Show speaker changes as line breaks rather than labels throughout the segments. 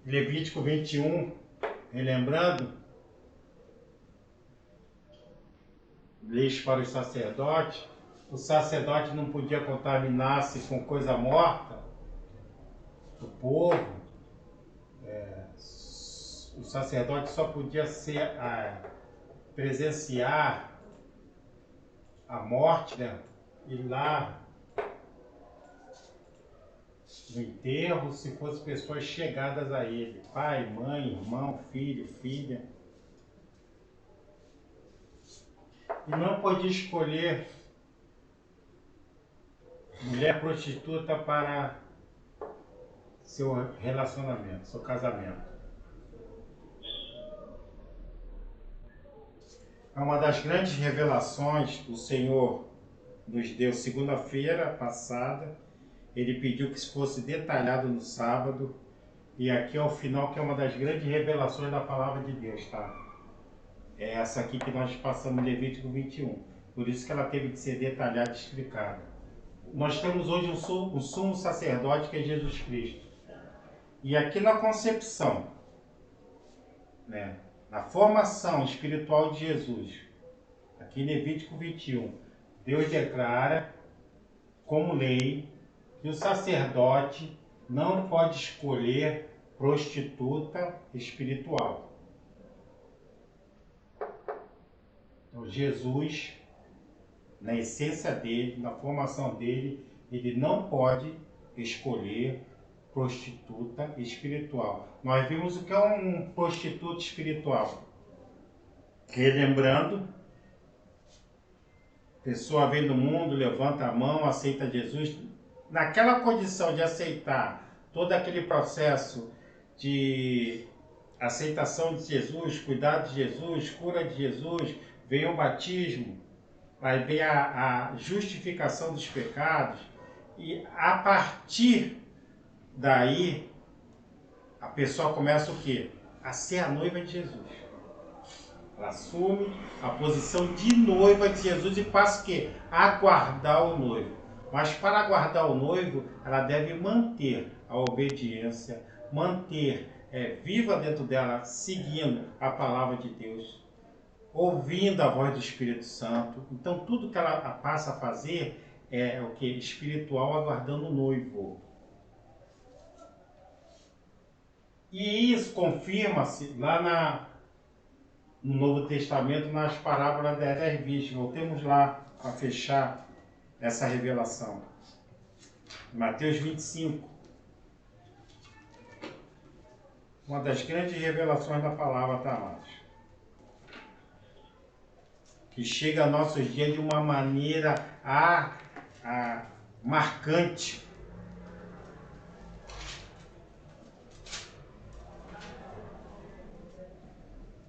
Levítico 21, relembrando, leis para os sacerdotes. O sacerdote não podia contaminar-se com coisa morta do povo. O sacerdote só podia presenciar a morte, né? Ir lá no enterro se fossem pessoas chegadas a ele, pai, mãe, irmão, filho, filha. E não podia escolher mulher prostituta para seu relacionamento, seu casamento. É uma das grandes revelações que o Senhor nos deu segunda-feira passada. Ele pediu que isso fosse detalhado no sábado. E aqui é o final, que é uma das grandes revelações da palavra de Deus, tá? É essa aqui que nós passamos em Levítico 21. Por isso que ela teve que ser detalhada e explicada. Nós temos hoje um sumo sacerdote, que é Jesus Cristo. E aqui na concepção, né, na formação espiritual de Jesus, aqui em Levítico 21, Deus declara como lei que o sacerdote não pode escolher prostituta espiritual. Então, Jesus, na essência dele, na formação dele, ele não pode escolher prostituta espiritual. Nós vimos o que é um prostituto espiritual. Relembrando, pessoa vem do mundo, levanta a mão, aceita Jesus. Naquela condição de aceitar todo aquele processo de aceitação de Jesus, cuidado de Jesus, cura de Jesus, vem o batismo, aí vem a justificação dos pecados, e a partir daí a pessoa começa o quê? A ser a noiva de Jesus. Ela assume a posição de noiva de Jesus e passa o quê? A aguardar o noivo. Mas para aguardar o noivo, ela deve manter a obediência, manter viva dentro dela, seguindo a palavra de Deus, ouvindo a voz do Espírito Santo. Então tudo que ela passa a fazer é o que? Espiritual, aguardando o noivo. E isso confirma-se lá no Novo Testamento, nas parábolas das 10 virgens. Voltemos lá para fechar essa revelação. Mateus 25. Uma das grandes revelações da palavra, tá, amados? Que chega a nossos dias de uma maneira marcante.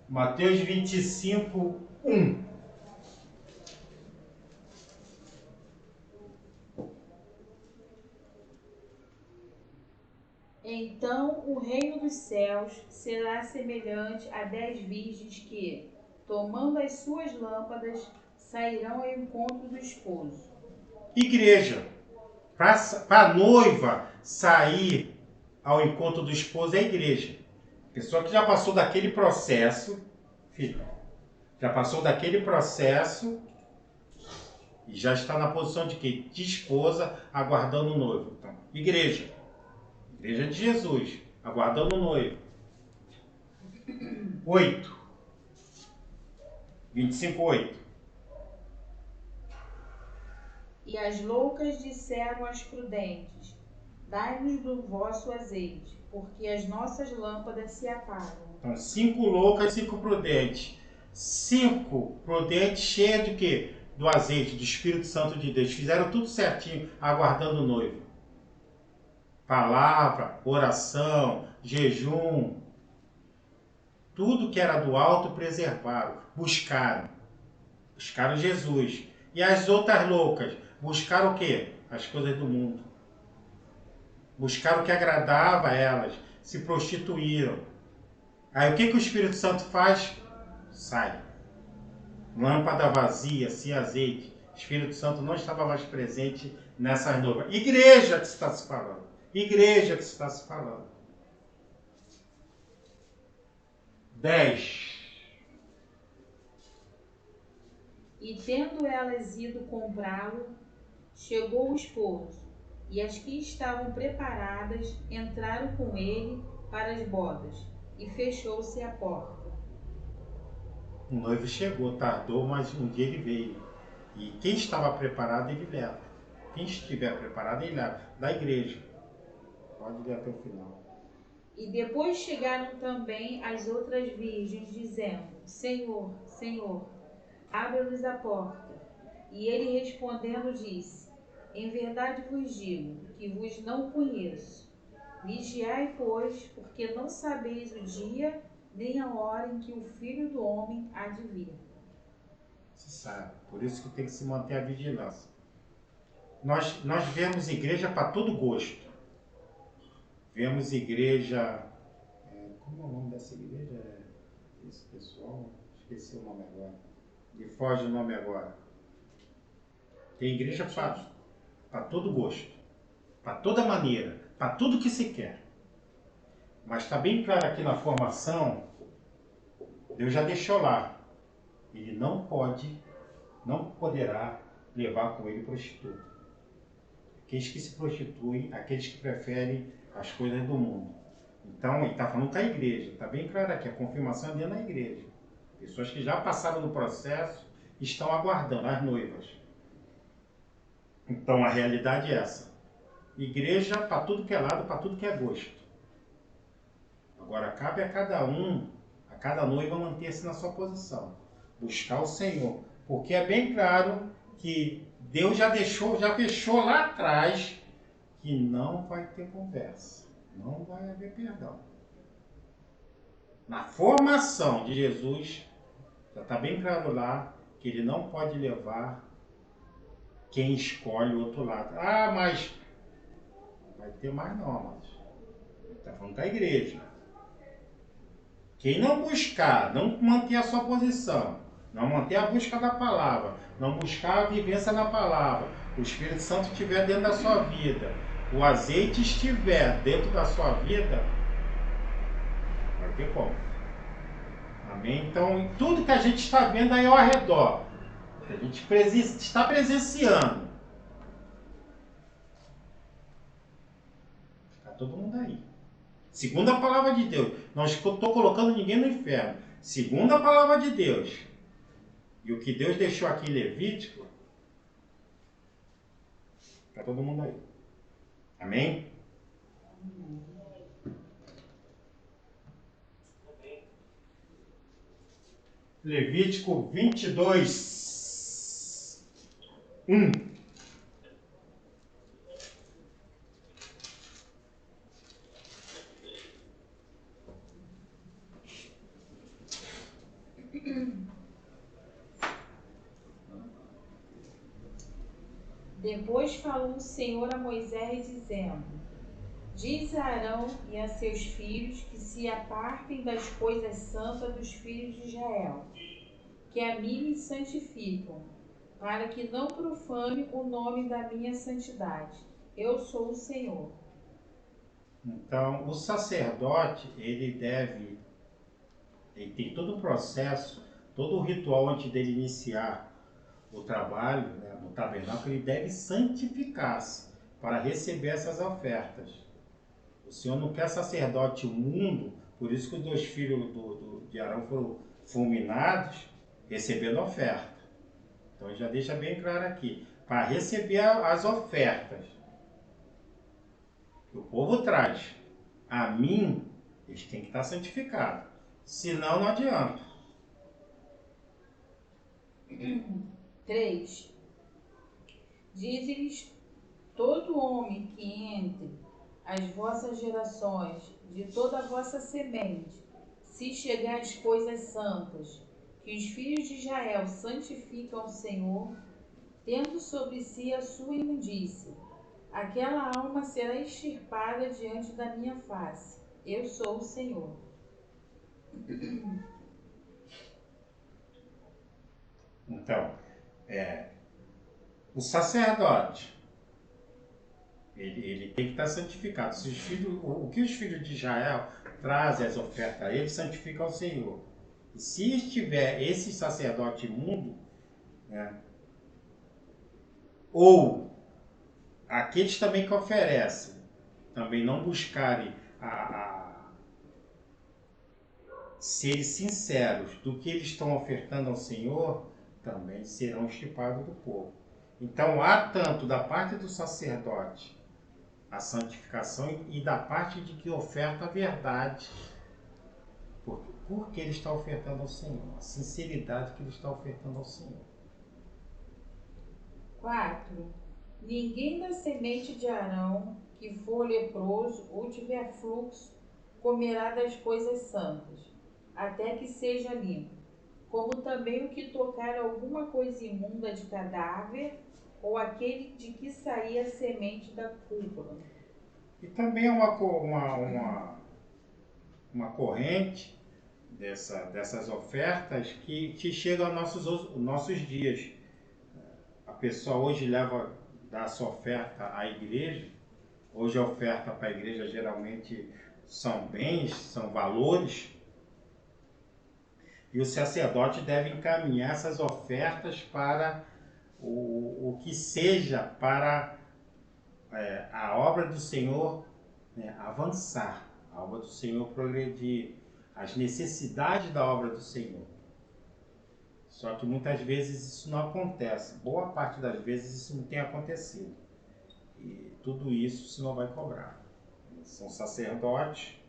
Mateus 25, 1.
Então o reino dos céus será semelhante a 10 virgens que, tomando as suas lâmpadas, sairão ao encontro do esposo.
Igreja, para a noiva sair ao encontro do esposo é a igreja. Pessoa que já passou daquele processo, filho, já passou daquele processo e já está na posição de quê? De esposa, aguardando o noivo. Então, igreja de Jesus, aguardando o noivo. 8. 25, 8.
E as loucas disseram às prudentes: dai-nos do vosso azeite, porque as nossas lâmpadas se apagam.
Então, 5 loucas, 5 prudentes. 5 prudentes cheias de quê? Do azeite, do Espírito Santo de Deus. Fizeram tudo certinho, aguardando o noivo. Palavra, oração, jejum. Tudo que era do alto preservaram. Buscaram Jesus. E as outras loucas buscaram o quê? As coisas do mundo. Buscaram o que agradava a elas. Se prostituíram. Aí o que o Espírito Santo faz? Sai. Lâmpada vazia, sem azeite. O Espírito Santo não estava mais presente nessas noivas. Igreja que está se falando. Igreja que está se falando. 10.
E tendo elas ido comprá-lo, chegou o esposo, e as que estavam preparadas entraram com ele para as bodas, e fechou-se a porta.
O noivo chegou, tardou, mas um dia ele veio. E quem estava preparado, ele leva. Quem estiver preparado, ele leva. Da igreja. Pode ler até o final.
E depois chegaram também as outras virgens, dizendo: Senhor, Senhor, abre-nos a porta. E ele respondendo disse: Em verdade vos digo que vos não conheço. Vigiai, pois, porque não sabeis o dia nem a hora em que o Filho do Homem há de vir.
Você sabe. Por isso que tem que se manter a vigilância. Nós vemos igreja para todo gosto. Vemos igreja... como é o nome dessa igreja? Esse pessoal... Esqueci o nome agora. Me foge o nome agora. Tem igreja para todo gosto. Para toda maneira. Para tudo que se quer. Mas está bem claro aqui na formação, Deus já deixou lá. Ele não poderá levar com ele prostituta. Aqueles que se prostituem, aqueles que preferem as coisas do mundo. Então, ele está falando com a igreja. Está bem claro aqui, a confirmação é dentro da igreja. Pessoas que já passaram do processo estão aguardando, as noivas. Então, a realidade é essa. Igreja para tudo que é lado, para tudo que é gosto. Agora, cabe a cada um, a cada noiva, manter-se na sua posição. Buscar o Senhor. Porque é bem claro que Deus já fechou lá atrás que não vai ter conversa. Não vai haver perdão. Na formação de Jesus, já está bem claro lá que ele não pode levar quem escolhe o outro lado. Ah, mas vai ter mais não, mas está falando da igreja. Quem não buscar, não manter a sua posição, não manter a busca da palavra, não buscar a vivência na palavra, o Espírito Santo estiver dentro da sua vida, o azeite estiver dentro da sua vida, vai ter como. Amém? Então, tudo que a gente está vendo aí ao redor, que a gente está presenciando, está todo mundo aí. Segundo a palavra de Deus, não estou colocando ninguém no inferno. Segundo a palavra de Deus, e o que Deus deixou aqui em Levítico, está todo mundo aí. Amém? Levítico 22, 1.
Depois falou o Senhor a Moisés, dizendo: Diz a Arão e a seus filhos que se apartem das coisas santas dos filhos de Israel, que a mim me santificam, para que não profane o nome da minha santidade. Eu sou o Senhor.
Então, o sacerdote, ele tem todo um processo, todo o ritual antes dele iniciar o trabalho, né, no tabernáculo, ele deve santificar-se para receber essas ofertas. O Senhor não quer sacerdote imundo, por isso que os 2 filhos de Arão foram fulminados recebendo oferta. Então ele já deixa bem claro aqui, para receber as ofertas que o povo traz a mim, eles têm que estar santificados. Senão não adianta.
3. Diz-lhes todo homem que entre as vossas gerações, de toda a vossa semente, se chegar às coisas santas, que os filhos de Israel santificam ao Senhor, tendo sobre si a sua imundícia, aquela alma será extirpada diante da minha face. Eu sou o Senhor.
Então, o sacerdote, Ele tem que estar santificado. Se os filhos, o que os filhos de Israel trazem as ofertas a ele, santifica ao Senhor. E se estiver esse sacerdote imundo, né, ou aqueles também que oferecem, também não buscarem serem sinceros do que eles estão ofertando ao Senhor, também serão extirpados do povo. Então há tanto da parte do sacerdote a santificação e da parte de que oferta a verdade, porque ele está ofertando ao Senhor, a sinceridade que ele está ofertando ao Senhor.
4. Ninguém da semente de Arão que for leproso ou tiver fluxo comerá das coisas santas, até que seja limpo, como também o que tocar alguma coisa imunda de cadáver, ou aquele de que sair a semente da cúpula.
E também é uma corrente dessas ofertas que chega aos nossos dias. A pessoa hoje dá a sua oferta à igreja. Hoje a oferta para a igreja geralmente são bens, são valores. E o sacerdote deve encaminhar essas ofertas para o que seja para a obra do Senhor, né, avançar, a obra do Senhor progredir, as necessidades da obra do Senhor. Só que muitas vezes isso não acontece. Boa parte das vezes isso não tem acontecido. E tudo isso o Senhor vai cobrar. São sacerdotes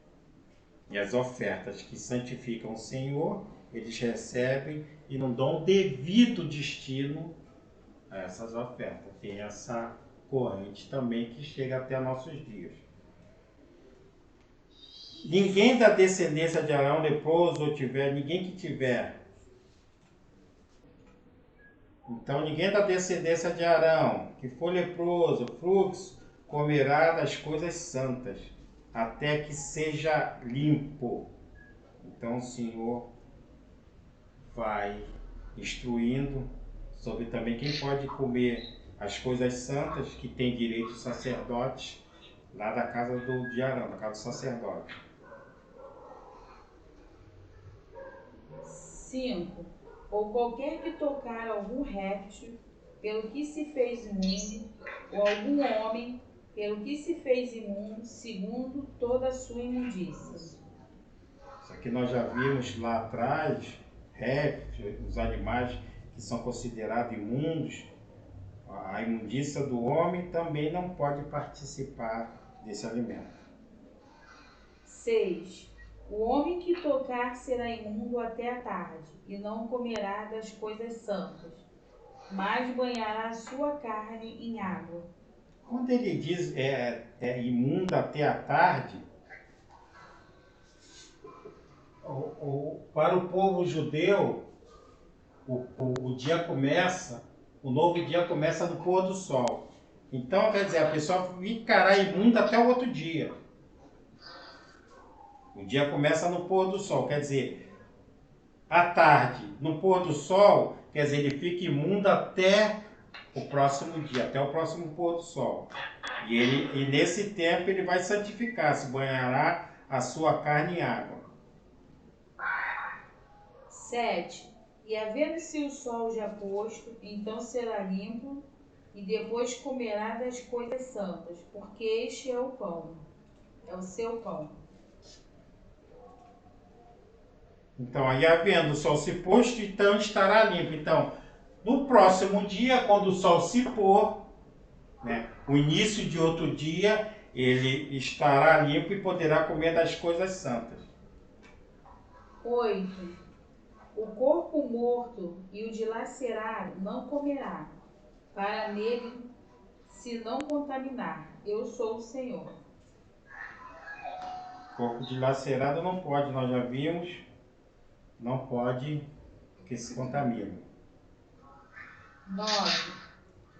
e as ofertas que santificam o Senhor, eles recebem e não dão o devido destino a essas ofertas. Tem essa corrente também que chega até nossos dias. Ninguém da descendência de Arão leproso ou ninguém que tiver. Então ninguém da descendência de Arão que for leproso, fluxo, comerá das coisas santas, até que seja limpo. Então o Senhor vai instruindo sobre também quem pode comer as coisas santas, que tem direito os sacerdotes lá da casa de Arão, da casa do sacerdote.
5. Ou qualquer que tocar algum réptil, pelo que se fez imundo, ou algum homem, pelo que se fez imundo, segundo toda a sua imundícia.
Isso aqui nós já vimos lá atrás, répteis, os animais que são considerados imundos. A imundícia do homem também não pode participar desse alimento.
6. O homem que tocar será imundo até a tarde, e não comerá das coisas santas, mas banhará a sua carne em água.
Quando ele diz imundo até a tarde, para o povo judeu, o dia começa, o novo dia começa no pôr do sol. Então, quer dizer, a pessoa ficará imunda até o outro dia. O dia começa no pôr do sol, quer dizer, à tarde, no pôr do sol, quer dizer, ele fica imundo até o próximo dia, até o próximo pôr do sol. E nesse tempo ele vai santificar, se banhará a sua carne em água.
7. E havendo-se o sol já posto, então será limpo, e depois comerá das coisas santas, porque este é o pão, é o seu pão.
Então, aí havendo o sol se posto, então estará limpo. Então, no próximo dia, quando o sol se pôr, né, o início de outro dia, ele estará limpo e poderá comer das coisas santas.
8. O corpo morto e o dilacerado não comerá, para nele se não contaminar. Eu sou o Senhor.
Corpo dilacerado não pode, nós já vimos, não pode, porque se contamina.
9.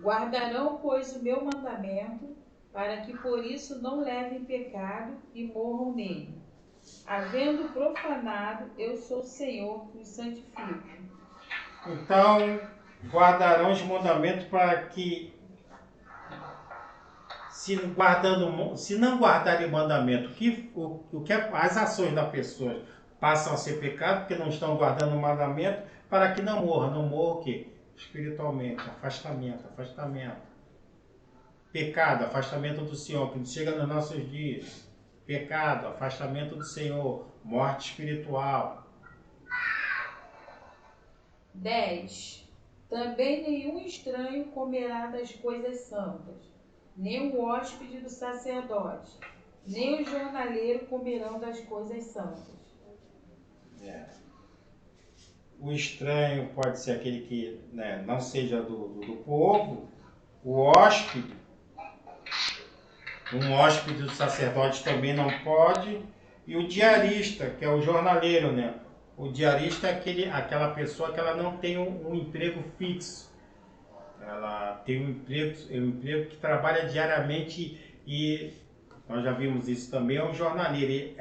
Guardarão, pois, o meu mandamento, para que por isso não levem pecado e morram nele. Havendo profanado, eu sou o Senhor que os santifico.
Então, guardarão os mandamentos para que, se não guardarem o mandamento, as ações da pessoa passam a ser pecado, porque não estão guardando o mandamento, para que não morra. Não morra o quê? Espiritualmente, afastamento. Pecado, afastamento do Senhor, que chega nos nossos dias. Pecado, afastamento do Senhor, morte espiritual.
10. Também nenhum estranho comerá das coisas santas, nem o hóspede do sacerdote, nem o jornaleiro comerão das coisas santas.
O estranho pode ser aquele que, né, não seja do povo. O hóspede, um hóspede do sacerdote também não pode. E o diarista, que é o jornaleiro, né? O diarista é aquela pessoa que ela não tem um emprego fixo. Ela tem um emprego que trabalha diariamente, e nós já vimos isso também. É um jornaleiro.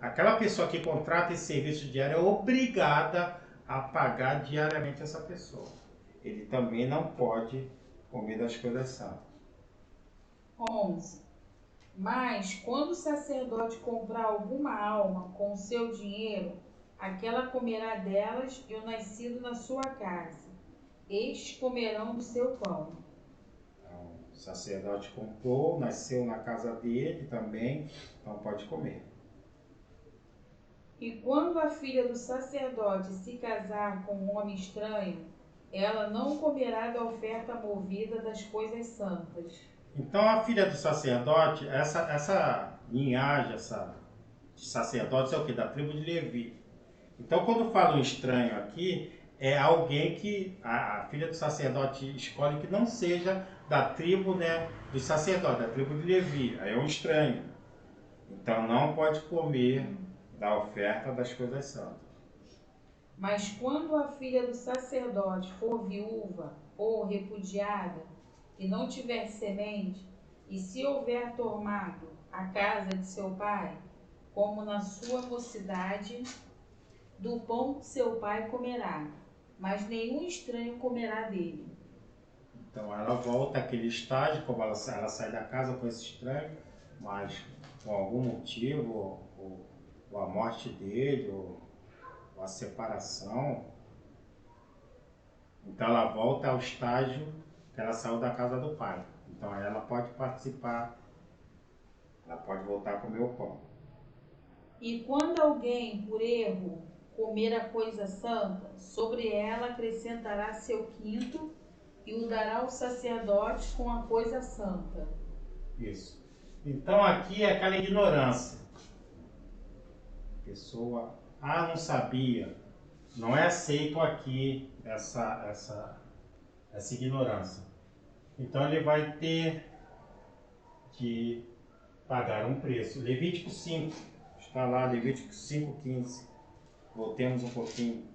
Aquela pessoa que contrata esse serviço diário é obrigada a pagar diariamente essa pessoa. Ele também não pode comer das coisas santas.
11. Mas, quando o sacerdote comprar alguma alma com o seu dinheiro, aquela comerá delas e o nascido na sua casa. Estes comerão do seu pão.
Então, o sacerdote comprou, nasceu na casa dele também, então pode comer.
E quando a filha do sacerdote se casar com um homem estranho, ela não comerá da oferta movida das coisas santas.
Então a filha do sacerdote, essa linhagem, de sacerdotes é o que? Da tribo de Levi. Então quando fala um estranho aqui, é alguém que a filha do sacerdote escolhe que não seja da tribo, né, dos sacerdotes, da tribo de Levi. Aí é um estranho. Então não pode comer da oferta das coisas santas.
Mas quando a filha do sacerdote for viúva ou repudiada, e não tiver semente, e se houver tomado a casa de seu pai, como na sua mocidade, do pão de seu pai comerá, mas nenhum estranho comerá dele.
Então ela volta àquele estágio, como ela sai da casa com esse estranho, mas por algum motivo, ou a morte dele, ou a separação, então ela volta ao estágio que ela saiu da casa do pai. Então ela pode participar, ela pode voltar a comer o pão.
E quando alguém, por erro, comer a coisa santa, sobre ela acrescentará seu quinto e o dará ao sacerdote com a coisa santa.
Isso. Então aqui é aquela ignorância. A pessoa, não sabia. Não é aceito aqui essa ignorância. Então ele vai ter que pagar um preço. Levítico 5, está lá, Levítico 5:15. Voltemos um pouquinho.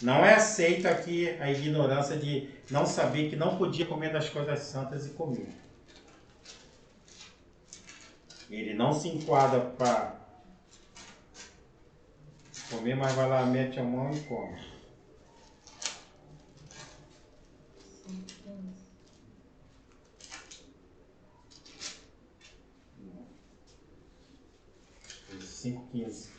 Não é aceito aqui a ignorância de não saber que não podia comer das coisas santas e comer. Ele não se enquadra para comer, mas vai lá, mete a mão e come. Não. 5:15.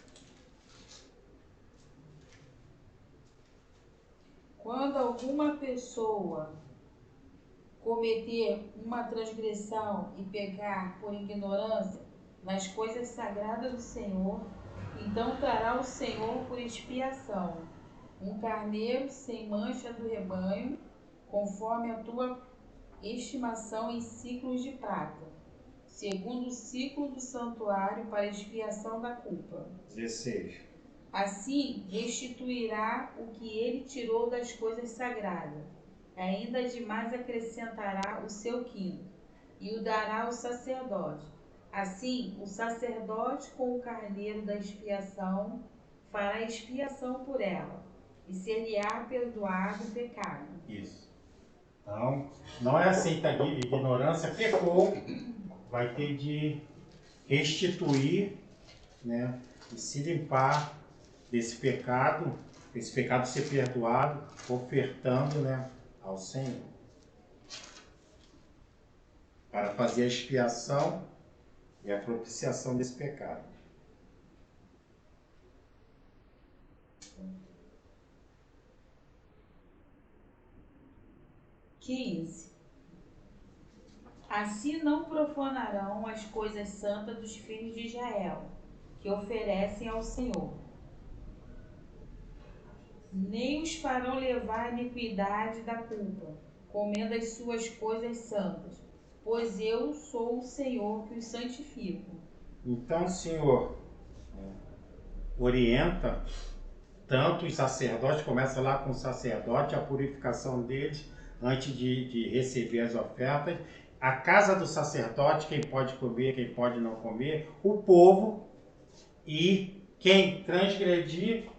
Quando alguma pessoa cometer uma transgressão e pecar por ignorância nas coisas sagradas do Senhor, então trará o Senhor por expiação um carneiro sem mancha do rebanho, conforme a tua estimação em ciclos de prata, segundo o ciclo do santuário para expiação da culpa.
16.
Assim restituirá o que ele tirou das coisas sagradas. Ainda demais acrescentará o seu quinto, e o dará ao sacerdote. Assim, o sacerdote com o carneiro da expiação fará expiação por ela, e ser-lhe-á perdoado o pecado.
Isso. Então, não é aceita a ignorância, pecou, vai ter de restituir, né, e se limpar desse pecado ser perdoado, ofertando, né, ao Senhor. para fazer a expiação e a propiciação desse pecado.
Assim não profanarão as coisas santas dos filhos de Israel, que oferecem ao Senhor. Nem os farão levar a iniquidade da culpa, comendo as suas coisas santas, pois eu sou o Senhor que os santifico.
Então o Senhor orienta tanto os sacerdotes, começa lá com o sacerdote, a purificação deles, antes de receber as ofertas, a casa do sacerdote, quem pode comer, quem pode não comer, o povo e quem transgredir,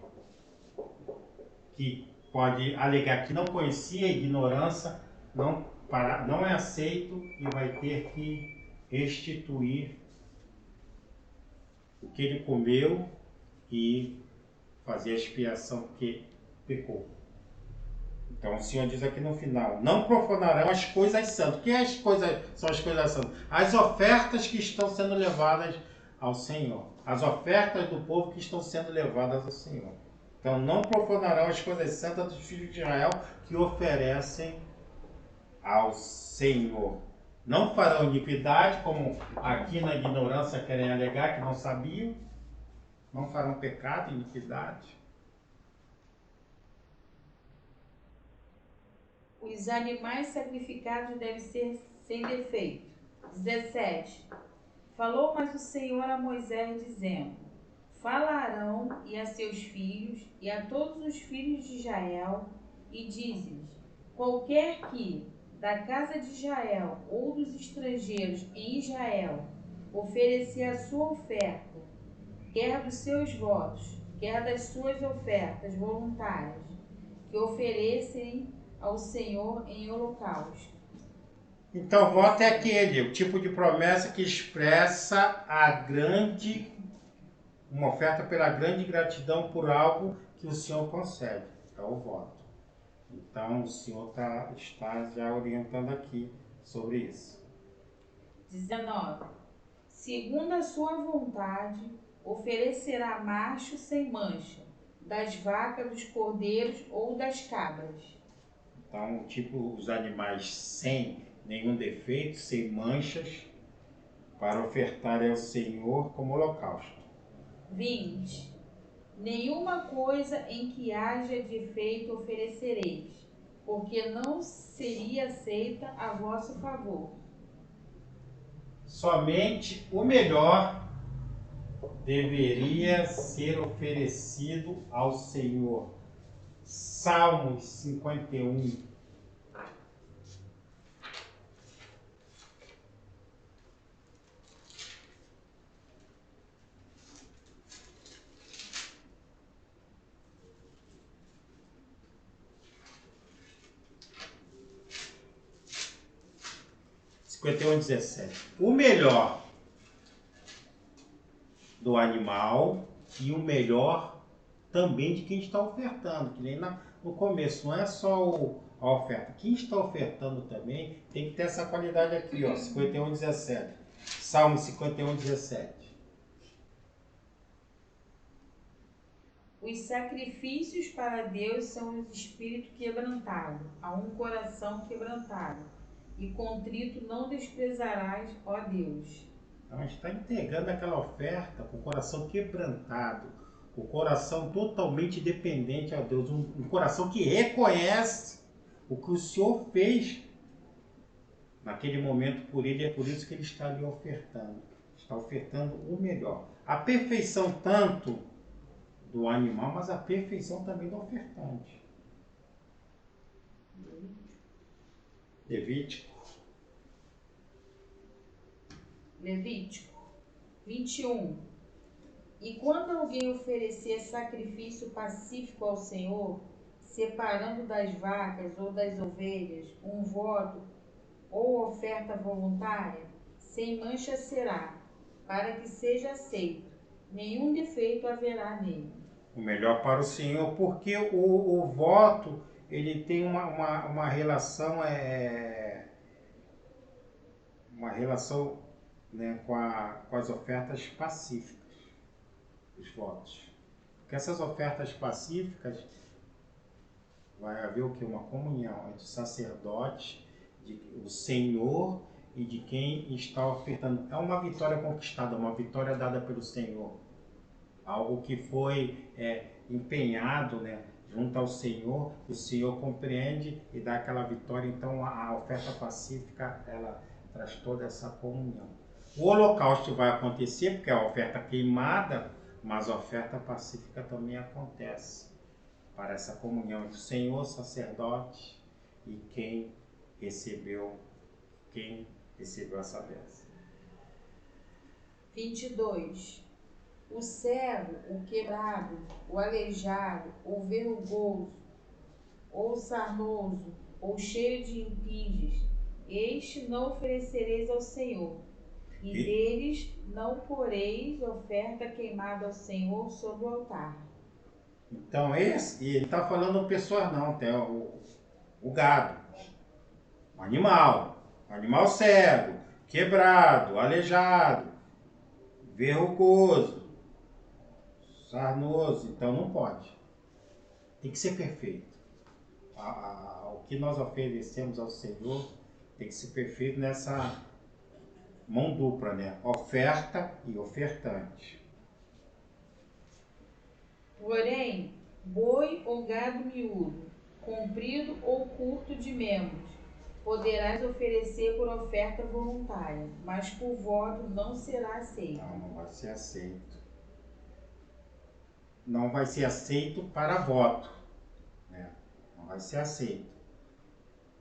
que pode alegar que não conhecia, ignorância, não é aceito e vai ter que restituir o que ele comeu e fazer a expiação que pecou. Então o Senhor diz aqui no final, não profanarão as coisas santas. O que são as coisas santas? As ofertas que estão sendo levadas ao Senhor. As ofertas do povo que estão sendo levadas ao Senhor. Então não profanarão as coisas santas dos filhos de Israel que oferecem ao Senhor. Não farão iniquidade, como aqui na ignorância querem alegar que não sabiam. Não farão pecado, iniquidade.
Os animais sacrificados devem ser sem defeito. 17. Falou mais o Senhor a Moisés, dizendo: Fala a Arão e a seus filhos e a todos os filhos de Israel, e dize-lhes: Qualquer que, da casa de Israel ou dos estrangeiros em Israel, oferecer a sua oferta, quer dos seus votos, quer das suas ofertas voluntárias, que oferecem ao Senhor em holocausto.
Então, voto é aquele, o tipo de promessa que expressa uma oferta pela grande gratidão por algo que o Senhor concede. É o voto. Então, o Senhor está já orientando aqui sobre isso.
19. Segundo a sua vontade, oferecerá macho sem mancha, das vacas, dos cordeiros ou das cabras.
Então, tipo, os animais sem nenhum defeito, sem manchas, para ofertar ao Senhor como holocausto.
20. Nenhuma coisa em que haja defeito oferecereis, porque não seria aceita a vosso favor.
Somente o melhor deveria ser oferecido ao Senhor. Salmos 51. (51, 17). O melhor do animal e o melhor também de quem está ofertando, que nem no começo, não é só a oferta. Quem está ofertando também tem que ter essa qualidade aqui, ó, 51, 17. Salmo 51, 17.
Os sacrifícios para Deus são de espírito quebrantado, a um coração quebrantado, e contrito não desprezarás, ó Deus.
Então a gente está entregando aquela oferta com o coração quebrantado, o coração totalmente dependente a Deus, um coração que reconhece o que o Senhor fez naquele momento por ele, é por isso que ele está ali ofertando. Está ofertando o melhor. A perfeição tanto do animal, mas a perfeição também do ofertante. Levítico
21. E quando alguém oferecer sacrifício pacífico ao Senhor, separando das vacas ou das ovelhas um voto ou oferta voluntária, sem mancha será, para que seja aceito. Nenhum defeito haverá nele.
O melhor para o Senhor, porque o voto ele tem uma relação uma relação, né, com as ofertas pacíficas, os votos. Porque essas ofertas pacíficas vai haver o que? Uma comunhão entre o sacerdote, o Senhor e de quem está ofertando. É uma vitória conquistada, uma vitória dada pelo Senhor. Algo que foi empenhado, né, junto ao Senhor, o Senhor compreende e dá aquela vitória. Então a oferta pacífica, ela traz toda essa comunhão. O holocausto vai acontecer porque é a oferta queimada, mas a oferta pacífica também acontece para essa comunhão entre o Senhor, sacerdote e quem recebeu essa bênção.
22. O cego, o quebrado, o aleijado, o verrugoso, ou sarnoso, ou cheio de impinges, este não oferecereis ao Senhor, e deles não poreis oferta queimada ao Senhor sobre o altar.
Então e ele está falando pessoas não, tem o gado, o animal cego, quebrado, aleijado, verrugoso, sarnoso, então não pode. Tem que ser perfeito. O que nós oferecemos ao Senhor tem que ser perfeito nessa mão dupla, né? Oferta e ofertante.
Porém, boi ou gado miúdo, comprido ou curto de membros, poderás oferecer por oferta voluntária, mas por voto não será aceito.
Não vai ser aceito. Não vai ser aceito para voto, né? Não vai ser aceito.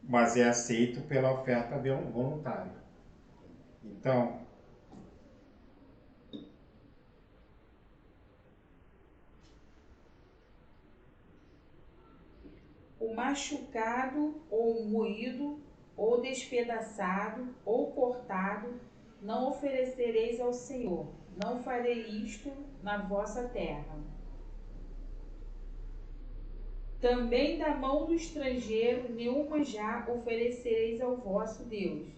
Mas é aceito pela oferta voluntária. Então,
o machucado ou moído, ou despedaçado, ou cortado, não oferecereis ao Senhor. Não farei isto na vossa terra. Também da mão do estrangeiro nenhuma já oferecereis ao vosso Deus,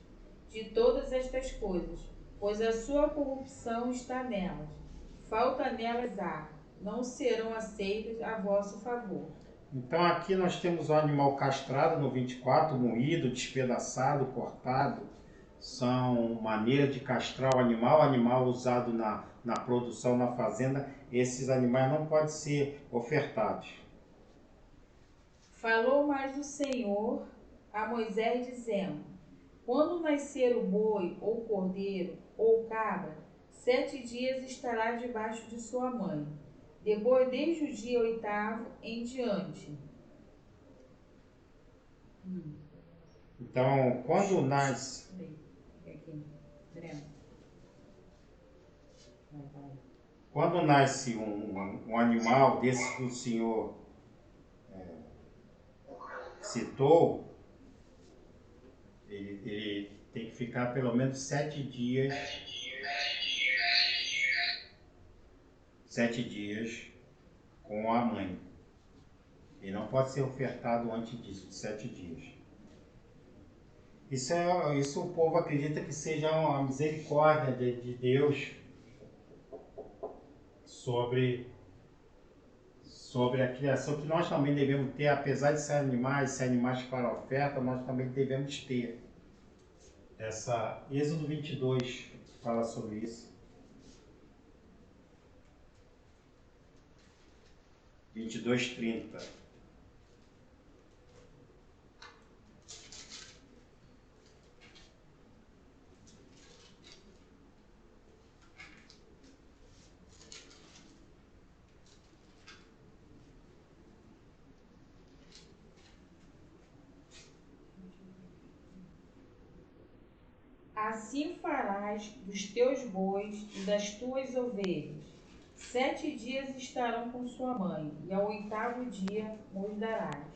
de todas estas coisas, pois a sua corrupção está nelas. Falta nelas há, não serão aceitas a vosso favor.
Então aqui nós temos o animal castrado no 24, moído, despedaçado, cortado. São maneiras de castrar o animal usado na produção, na fazenda. Esses animais não podem ser ofertados.
Falou mais o Senhor a Moisés, dizendo: quando nascer o boi, ou cordeiro, ou cabra, 7 dias estará debaixo de sua mãe. Depois, desde o dia 8º em diante.
Então, quando nasce... Quando nasce um animal desse que o Senhor citou, ele tem que ficar pelo menos 7 dias. 7 dias com a mãe. Ele não pode ser ofertado antes disso, de 7 dias. Isso o povo acredita que seja uma misericórdia de Deus sobre a criação, que nós também devemos ter, apesar de ser animais para oferta, nós também devemos ter. Êxodo 22 fala sobre isso. 22:30.
Assim farás dos teus bois e das tuas ovelhas. 7 dias estarão com sua mãe, e ao 8º dia os darás.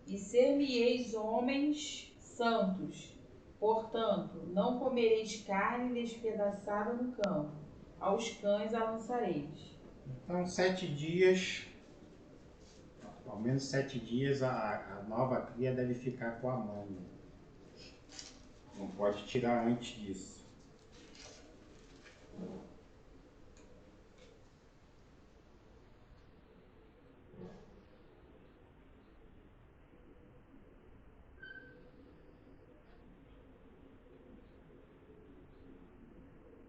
E ser-me-eis homens santos. Portanto, não comereis carne despedaçada no campo, aos cães a lançareis.
Então, 7 dias, ao menos 7 dias a nova cria deve ficar com a mãe. Não pode tirar antes disso.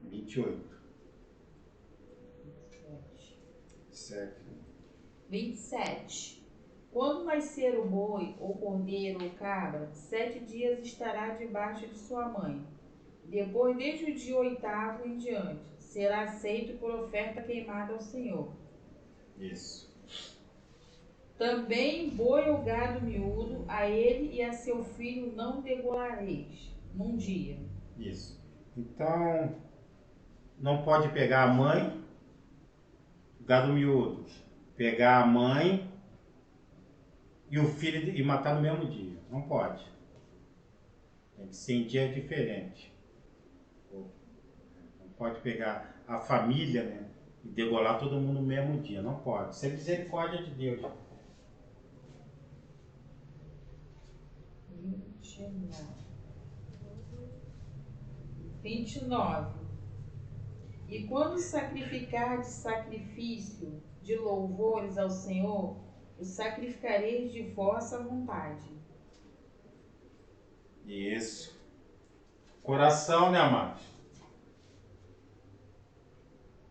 Vinte e oito.
27. Quando nascer o boi, ou cordeiro, ou cabra, 7 dias estará debaixo de sua mãe. Depois, desde o dia 8º em diante, será aceito por oferta queimada ao Senhor.
Isso.
Também boi ou gado miúdo, a ele e a seu filho não degolareis num dia.
Isso. Então, não pode pegar a mãe, gado miúdo, pegar a mãe e o filho e matar no mesmo dia. Não pode. Tem que ser em dia diferente. Não pode pegar a família, né, e degolar todo mundo no mesmo dia. Não pode. Isso é misericórdia de Deus.
29. E quando sacrificar de sacrifício de louvores ao Senhor, o sacrificareis de vossa vontade.
Isso. Coração, né, amados?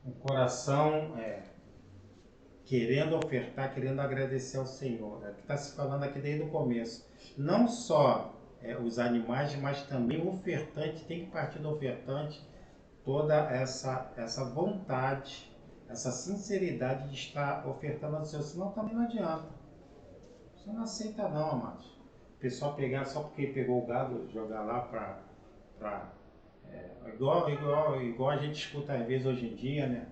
Um coração querendo ofertar, querendo agradecer ao Senhor. É o que está se falando aqui desde o começo. Não só os animais, mas também o ofertante, tem que partir do ofertante toda essa vontade, essa sinceridade de estar ofertando ao Senhor, senão também não adianta. Você não aceita não, amados. O pessoal pegar só porque pegou o gado, jogar lá igual a gente escuta às vezes hoje em dia, né?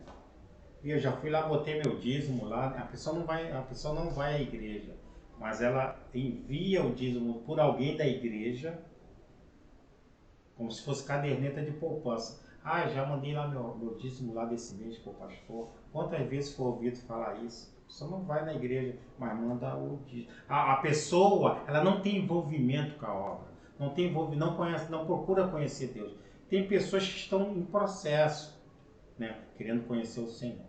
E eu já fui lá, botei meu dízimo lá, a pessoa não vai à igreja, mas ela envia o dízimo por alguém da igreja, como se fosse caderneta de poupança. Ah, já mandei lá meu dízimo lá desse mês para o pastor. Quantas vezes foi ouvido falar isso? A pessoa não vai na igreja, mas manda o dízimo. A pessoa, ela não tem envolvimento com a obra, não conhece, não procura conhecer Deus. Tem pessoas que estão em processo, né, querendo conhecer o Senhor.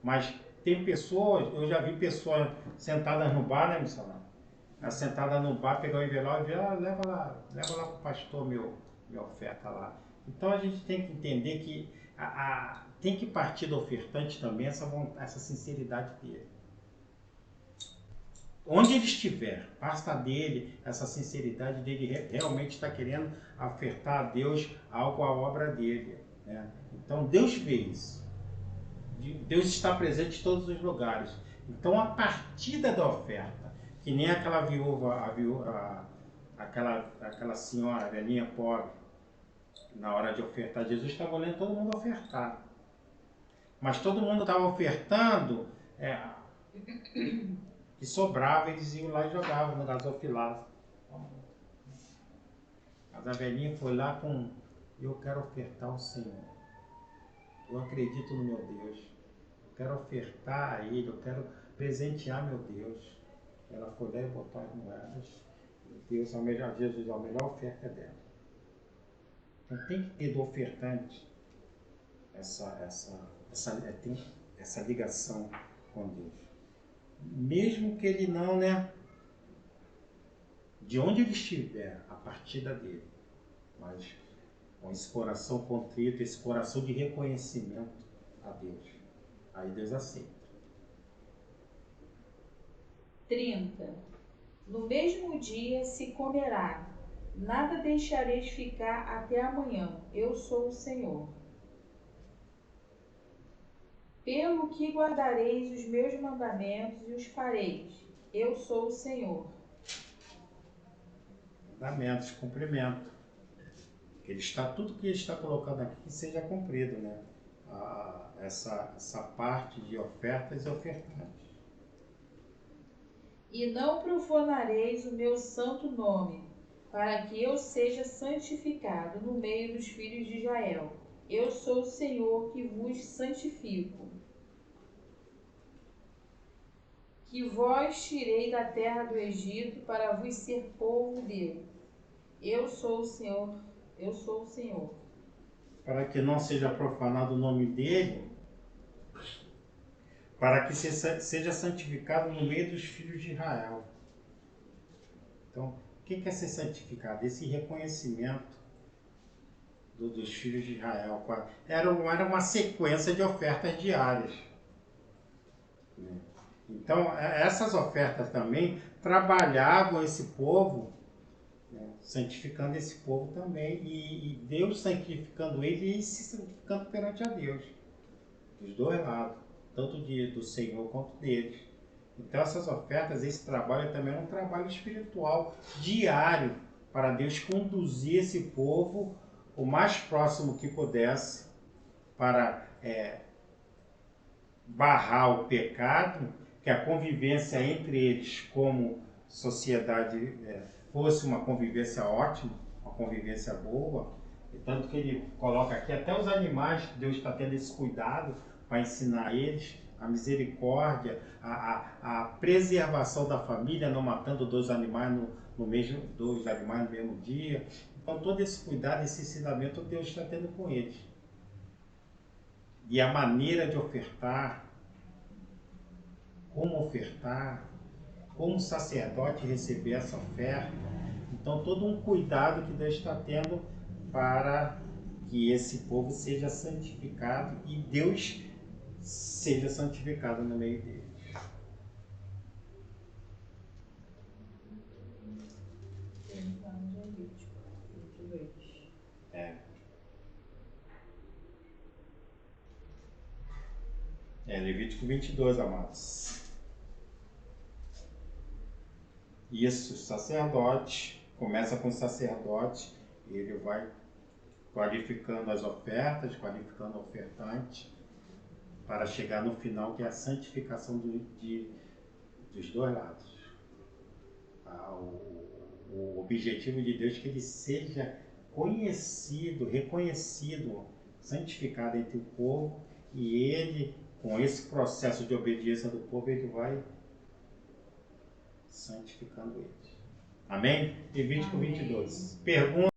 Mas tem pessoas, eu já vi pessoas sentadas no bar, né, missionário? Sentada no bar, pegar o envelope e leva lá para o pastor minha oferta lá. Então a gente tem que entender que tem que partir do ofertante também essa sinceridade dele. Onde ele estiver, basta dele essa sinceridade dele realmente estar querendo ofertar a Deus algo à obra dele, né? Então Deus vê isso. Deus está presente em todos os lugares. Então a partida da oferta, que nem aquela aquela senhora, a velhinha pobre, na hora de ofertar, Jesus estava olhando todo mundo ofertar. Mas todo mundo estava ofertando, e sobrava, eles iam lá e jogavam no gasofilaço. Mas a velhinha foi lá com: eu quero ofertar ao Senhor. Eu acredito no meu Deus. Eu quero ofertar a Ele, eu quero presentear meu Deus. Ela foi lá e botou as moedas. Deus, Jesus, a melhor oferta é dela. Então tem que ter do ofertante essa ligação com Deus. Mesmo que ele não, né? De onde ele estiver, a partida dele. Mas com esse coração contrito, esse coração de reconhecimento a Deus. Aí Deus aceita.
30. No mesmo dia se comerá. Nada deixareis ficar até amanhã. Eu sou o Senhor. Pelo que guardareis os meus mandamentos e os fareis. Eu sou o Senhor.
Mandamentos, cumprimento. Tudo que ele está colocando aqui que seja cumprido, né? Essa parte de ofertas e ofertantes.
E não profanareis o meu santo nome, para que eu seja santificado no meio dos filhos de Israel. Eu sou o Senhor que vos santifico. que vós tirei da terra do Egito para vos ser povo dele. Eu sou o Senhor, eu sou o Senhor.
Para que não seja profanado o nome dele, para que seja santificado no meio dos filhos de Israel. Então, o que é ser santificado? Esse reconhecimento dos filhos de Israel. Era uma sequência de ofertas diárias. Então, essas ofertas também trabalhavam esse povo, né, santificando esse povo também, e Deus santificando ele e se santificando perante a Deus, dos dois lados, tanto do Senhor quanto deles. Então, essas ofertas, esse trabalho também é um trabalho espiritual diário para Deus conduzir esse povo o mais próximo que pudesse para barrar o pecado, que a convivência entre eles como sociedade fosse uma convivência ótima, uma convivência boa. E tanto que ele coloca aqui até os animais, Deus está tendo esse cuidado para ensinar eles a misericórdia, a preservação da família, não matando dois animais no mesmo dia. Então todo esse cuidado, esse ensinamento Deus está tendo com eles. E a maneira de ofertar, como o sacerdote receber essa oferta. Então todo um cuidado que Deus está tendo para que esse povo seja santificado e Deus seja santificado no meio deles. Levítico 22, amados. Isso, sacerdote, começa com o sacerdote, ele vai qualificando as ofertas, qualificando o ofertante, para chegar no final, que é a santificação dos dois lados. O objetivo de Deus é que ele seja conhecido, reconhecido, santificado entre o povo, e ele, com esse processo de obediência do povo, ele vai santificando eles. Amém? Levítico 22. Pergunta.